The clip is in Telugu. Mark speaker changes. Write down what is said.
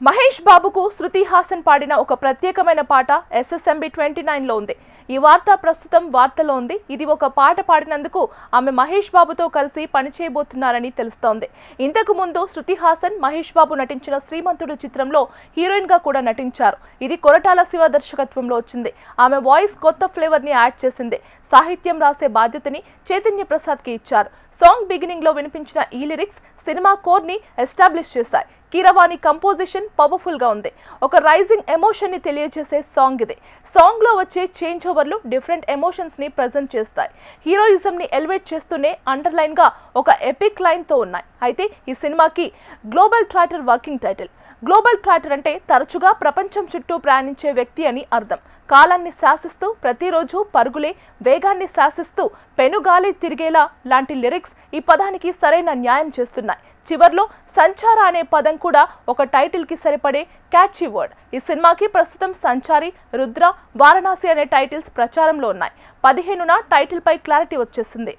Speaker 1: మహేష్ బాబుకు శృతి హాసన్ పాడిన ఒక ప్రత్యేకమైన పాట SSMB 29లో ఉంది. ఈ వార్త ప్రస్తుతం వార్తలో ఉంది. ఇది ఒక పాట పాడినందుకు ఆమె మహేష్ బాబుతో కలిసి పనిచేయబోతున్నారని తెలుస్తోంది. ఇంతకు ముందు శృతి హాసన్ మహేష్ బాబు నటించిన శ్రీమంతుడు చిత్రంలో హీరోయిన్ గా కూడా నటించారు. ఇది కొరటాల శివ దర్శకత్వంలో వచ్చింది. ఆమె వాయిస్ కొత్త ఫ్లేవర్ ని యాడ్ చేసింది. సాహిత్యం రాసే బాధ్యతని చైతన్య ప్రసాద్ కి ఇచ్చారు. సాంగ్ బిగినింగ్ లో వినిపించిన ఈ లిరిక్స్ సినిమా కోర్ ని ఎస్టాబ్లిష్ చేశాయి. కీరవాణి కంపోజిషన్ పవర్ఫుల్ గా ఉంది. ఒక రైజింగ్ ఎమోషన్ ని తెలియజేసే సాంగ్ ఇది. సాంగ్ లో వచ్చే చేంజ్ ఓవర్లు డిఫరెంట్ ఎమోషన్స్ ని ప్రెజెంట్ చేస్తాయి. హీరోయిజం ని ఎలివేట్ చేస్తూనే అండర్లైన్ గా ఒక ఎపిక్ లైన్ తో ఉన్నాయి. అయితే ఈ సినిమాకి global trotter working title. Global trotter అంటే తరచుగా ప్రపంచం చుట్టూ ప్రయాణించే వ్యక్తి అని అర్థం. కాలాన్ని శాసిస్తూ ప్రతిరోజు పరుగులే, వేగాన్ని శాసిస్తూ పెనుగాలి తిరిగేలా లాంటి లిరిక్స్ ఈ పదానికి సరైన న్యాయం చేస్తున్నాయి. చివర్లో సంచార అనే పదం కూడా ఒక టైటిల్ కి సరిపడే క్యాచీ వర్డ్. ఈ సినిమాకి ప్రస్తుతం సంచారి, రుద్ర, వారణాసి అనే టైటిల్స్ ప్రచారంలో ఉన్నాయి. 15న టైటిల్ పై క్లారిటీ వచ్చేసింది.